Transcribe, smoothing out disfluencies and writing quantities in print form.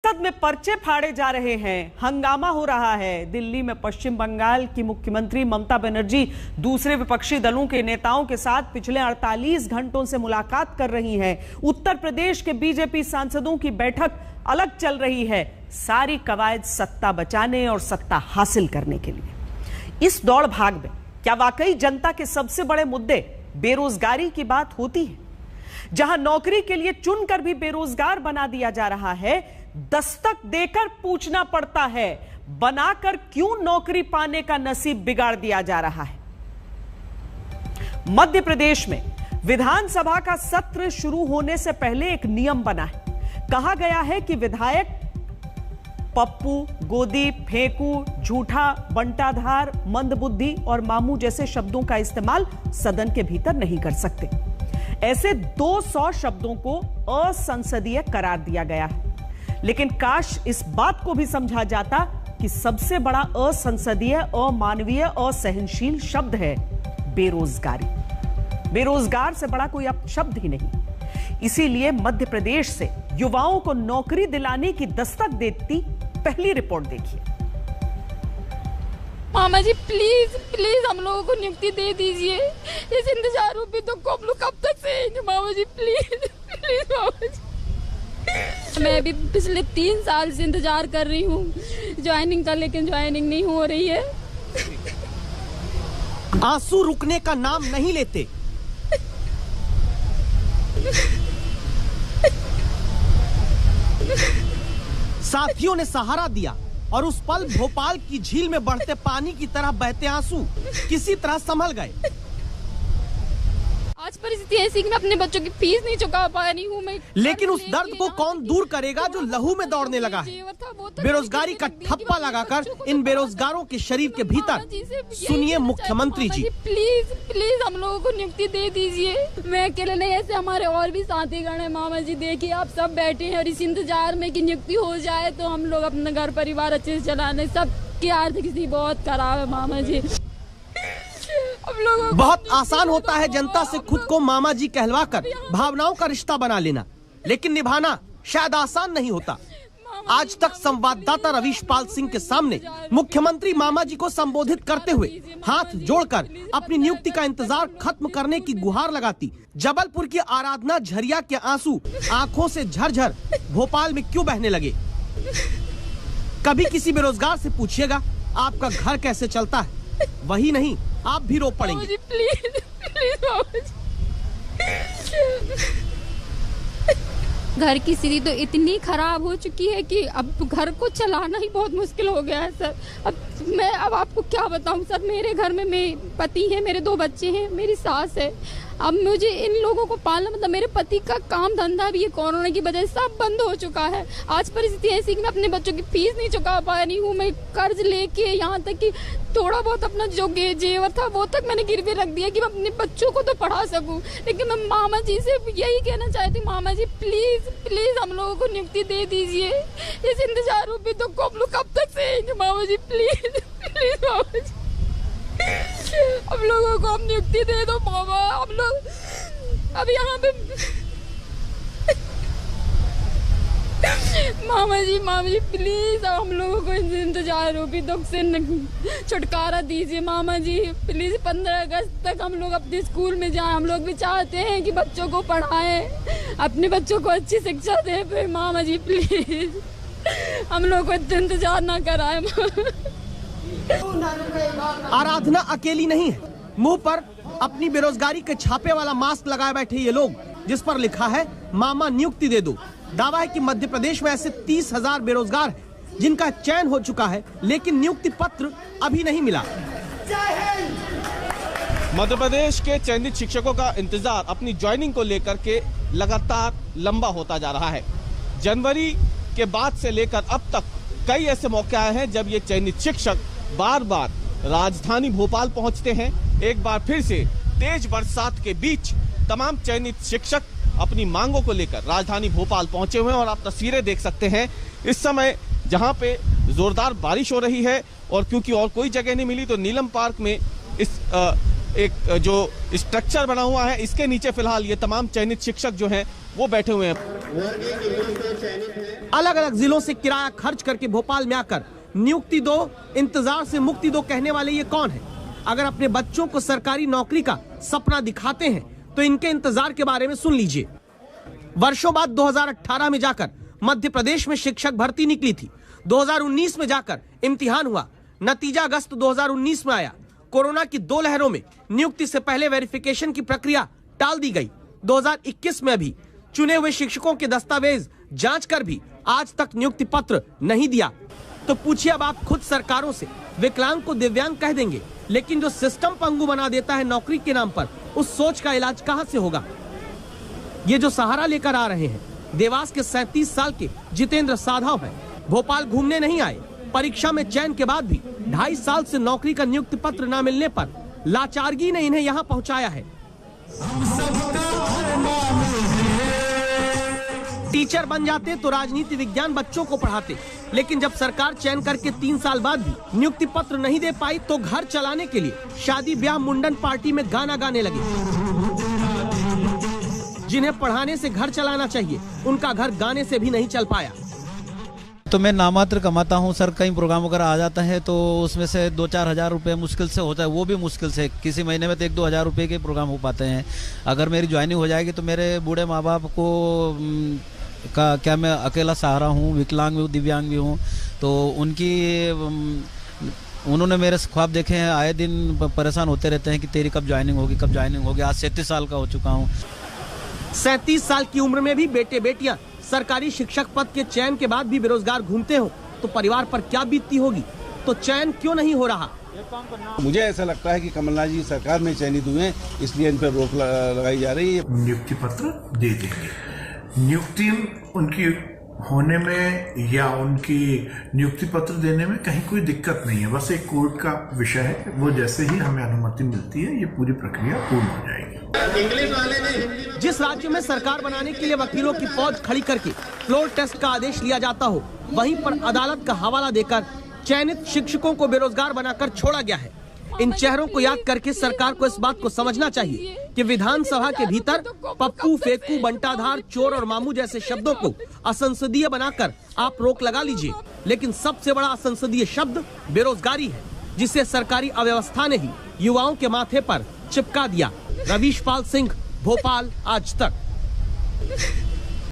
संसद में पर्चे फाड़े जा रहे हैं, हंगामा हो रहा है। दिल्ली में पश्चिम बंगाल की मुख्यमंत्री ममता बनर्जी दूसरे विपक्षी दलों के नेताओं के साथ पिछले 48 घंटों से मुलाकात कर रही हैं। उत्तर प्रदेश के बीजेपी सांसदों की बैठक अलग चल रही है। सारी कवायद सत्ता बचाने और सत्ता हासिल करने के लिए। इस दौड़ भाग में क्या वाकई जनता के सबसे बड़े मुद्दे बेरोजगारी की बात होती है? जहां नौकरी के लिए चुनकर भी बेरोजगार बना दिया जा रहा है, दस्तक देकर पूछना पड़ता है, बनाकर क्यों नौकरी पाने का नसीब बिगाड़ दिया जा रहा है। मध्य प्रदेश में विधानसभा का सत्र शुरू होने से पहले एक नियम बना है। कहा गया है कि विधायक पप्पू, गोदी, फेंकू, झूठा, बंटाधार, मंदबुद्धि और मामू जैसे शब्दों का इस्तेमाल सदन के भीतर नहीं कर सकते। ऐसे 200 शब्दों को असंसदीय करार दिया गया है। लेकिन काश इस बात को भी समझा जाता कि सबसे बड़ा असंसदीय, अमानवीय, असहनशील शब्द है बेरोजगारी। बेरोजगार से बड़ा कोई अब शब्द ही नहीं। इसीलिए मध्य प्रदेश से युवाओं को नौकरी दिलाने की दस्तक देती पहली रिपोर्ट देखिए। मामा जी प्लीज प्लीज हम लोगों को नियुक्ति दे दीजिए। इस इंतजारों पे तो हम लोग कब तक सहेंगे मामा जी, प्लीज प्लीज मामा जी। मैं अभी पिछले 3 साल से इंतजार कर रही हूँ ज्वाइनिंग का, लेकिन ज्वाइनिंग नहीं हो रही है। आंसू रुकने का नाम नहीं लेते। साथियों ने सहारा दिया और उस पल भोपाल की झील में बढ़ते पानी की तरह बहते आंसू किसी तरह संभल गए। आज परिस्थिति ऐसी कि मैं अपने बच्चों की फीस नहीं चुका पा रही हूँ। लेकिन उस दर्द को कौन दूर करेगा जो लहू में दौड़ने लगा है। बेरोजगारी का ठप्पा लगाकर इन बेरोजगारों के शरीर के भीतर सुनिए मुख्यमंत्री जी, प्लीज प्लीज हम लोगों को नियुक्ति दे दीजिए। मैं अकेले नहीं, ऐसे हमारे और भी साथीगण है मामा जी। देखिए आप सब बैठे हैं और इस इंतजार में कि नियुक्ति हो जाए तो हम लोग अपना घर परिवार अच्छे से चलाने। सबकी आर्थिक स्थिति बहुत खराब है मामा जी। बहुत आसान होता है जनता से खुद को मामा जी कहलवाकर भावनाओं का रिश्ता बना लेना, लेकिन निभाना शायद आसान नहीं होता। आज तक संवाददाता रवीश पाल सिंह के सामने मुख्यमंत्री मामा जी को संबोधित करते हुए हाथ जोड़कर अपनी नियुक्ति का इंतजार खत्म करने की गुहार लगाती जबलपुर की आराधना झरिया के आंसू आंखों से झरझर भोपाल में क्यों बहने लगे। कभी किसी बेरोजगार से पूछिएगा आपका घर कैसे चलता है, वही नहीं आप भी रो पड़ेंगे। प्लीज प्लीज घर की स्थिति तो इतनी खराब हो चुकी है कि अब घर को चलाना ही बहुत मुश्किल हो गया है सर। अब आपको क्या बताऊं सर, मेरे घर में मेरे पति हैं, मेरे 2 बच्चे हैं, मेरी सास है। अब मुझे इन लोगों को पालना, मतलब मेरे पति का काम धंधा भी ये कोरोना की वजह से सब बंद हो चुका है। आज परिस्थिति ऐसी कि मैं अपने बच्चों की फीस नहीं चुका पा रही हूँ। मैं कर्ज लेके यहाँ तक कि थोड़ा बहुत अपना जो जेवर था वो तक मैंने गिरवी रख दिया कि मैं अपने बच्चों को तो पढ़ा सकूं। लेकिन मैं मामा जी से यही कहना चाहती हूँ, मामा जी प्लीज प्लीज हम लोगों को नियुक्ति दे दीजिए। इस इंतजारों पे तो हम लोग कब तक सहेंगे मामा जी, प्लीज प्लीज मामा जी। हम लोगों को हम नियुक्ति दे दो मामा। हम लोग अब यहाँ पे मामा जी प्लीज हम लोगों को इंतजार रूपी दुख से छुटकारा दीजिए मामा जी। प्लीज 15 अगस्त तक हम लोग अपने स्कूल में जाएं। हम लोग भी चाहते हैं कि बच्चों को पढ़ाएं, अपने बच्चों को अच्छी शिक्षा दें। मामा जी प्लीज हम लोग को इंतजार ना कराएं। आराधना अकेली नहीं है। मुंह पर अपनी बेरोजगारी के छापे वाला मास्क लगाए बैठे ये लोग, जिस पर लिखा है मामा नियुक्ति दे दो। दावा है कि मध्य प्रदेश में ऐसे 30,000 बेरोजगार हैं जिनका चयन हो चुका है, लेकिन नियुक्ति पत्र अभी नहीं मिला। मध्य प्रदेश के चयनित शिक्षकों का इंतजार अपनी ज्वाइनिंग को लेकर के लगातार लंबा होता जा रहा है। जनवरी के बाद से लेकर अब तक कई ऐसे मौके आए हैं जब ये चयनित शिक्षक बार बार राजधानी भोपाल पहुंचते हैं। एक बार फिर से तेज बरसात के बीच तमाम चयनित शिक्षक अपनी मांगों को लेकर राजधानी भोपाल पहुंचे हुए हैं और आप तस्वीरें देख सकते हैं इस समय जहां पे जोरदार बारिश हो रही है और क्योंकि और कोई जगह नहीं मिली तो नीलम पार्क में इस एक जो स्ट्रक्चर बना हुआ है, इसके नीचे फिलहाल ये तमाम चयनित शिक्षक जो हैं वो बैठे हुए हैं। अलग अलग जिलों से किराया खर्च करके भोपाल में आकर नियुक्ति दो, इंतजार से मुक्ति दो कहने वाले ये कौन है? अगर अपने बच्चों को सरकारी नौकरी का सपना दिखाते हैं तो इनके इंतजार के बारे में सुन लीजिए। वर्षों बाद 2018 में जाकर मध्य प्रदेश में शिक्षक भर्ती निकली थी। 2019 में जाकर इम्तिहान हुआ, नतीजा अगस्त 2019 में आया। कोरोना की 2 लहरों में नियुक्ति से पहले वेरिफिकेशन की प्रक्रिया टाल दी गई। 2021 में भी चुने हुए शिक्षकों के दस्तावेज जांच कर भी आज तक नियुक्ति पत्र नहीं दिया। तो पूछिए अब आप खुद सरकारों से, विकलांग को दिव्यांग कह देंगे, लेकिन जो सिस्टम पंगु बना देता है नौकरी के नाम पर, उस सोच का इलाज कहां से होगा? ये जो सहारा लेकर आ रहे हैं देवास के 37 साल के जितेंद्र साधव हैं। भोपाल घूमने नहीं आए, परीक्षा में चयन के बाद भी 2.5 साल से नौकरी का नियुक्ति पत्र न मिलने पर लाचारगी ने इन्हें यहाँ पहुँचाया है। टीचर बन जाते तो राजनीति विज्ञान बच्चों को पढ़ाते, लेकिन जब सरकार चयन करके 3 साल बाद भी नियुक्ति पत्र नहीं दे पाई तो घर चलाने के लिए शादी ब्याह मुंडन पार्टी में गाना गाने लगे। जिन्हें पढ़ाने से घर चलाना चाहिए, उनका घर गाने से भी नहीं चल पाया। तो मैं नामात्र कमाता हूँ सर, कई प्रोग्राम वगैरह आ जाता है तो उसमें से 2-4 हज़ार रुपये मुश्किल से होता है, वो भी मुश्किल से किसी महीने में तो 1-2 हज़ार रुपये के प्रोग्राम हो पाते हैं। अगर मेरी ज्वाइनिंग हो जाएगी तो मेरे बूढ़े माँ बाप को का क्या मैं अकेला सहारा हूँ, विकलांग भी हूँ, दिव्यांग भी हूँ, तो उन्होंने मेरे ख्वाब देखे हैं, आए दिन परेशान होते रहते हैं कि तेरी कब ज्वाइनिंग होगी, कब ज्वाइनिंग होगी। आज 37 साल का हो चुका हूँ। 37 साल की उम्र में भी बेटे बेटियां सरकारी शिक्षक पद के चयन के बाद भी बेरोजगार घूमते हो तो परिवार पर क्या बीतती होगी? तो चयन क्यों नहीं हो रहा? मुझे ऐसा लगता है कि कमलनाथ जी सरकार में चयनित हुए, इसलिए इन पर रोक लगाई जा रही है। नियुक्ति पत्र दे देंगे। नियुक्ति उनकी होने में या उनकी नियुक्ति पत्र देने में कहीं कोई दिक्कत नहीं है, बस एक कोर्ट का विषय है। वो जैसे ही हमें अनुमति मिलती है ये पूरी प्रक्रिया पूर्ण हो जाएगी। जिस राज्य में सरकार बनाने के लिए वकीलों की फौज खड़ी करके फ्लोर टेस्ट का आदेश लिया जाता हो, वहीं पर अदालत का हवाला देकर चयनित शिक्षकों को बेरोजगार बनाकर छोड़ा गया है। इन चेहरों को याद करके सरकार को इस बात को समझना चाहिए कि विधानसभा के भीतर पप्पू, फेकू, बंटाधार, चोर और मामू जैसे शब्दों को असंसदीय बनाकर आप रोक लगा लीजिए, लेकिन सबसे बड़ा असंसदीय शब्द बेरोजगारी है, जिसे सरकारी अव्यवस्था ने ही युवाओं के माथे पर चिपका दिया। रवीश पाल सिंह, भोपाल, आज तक।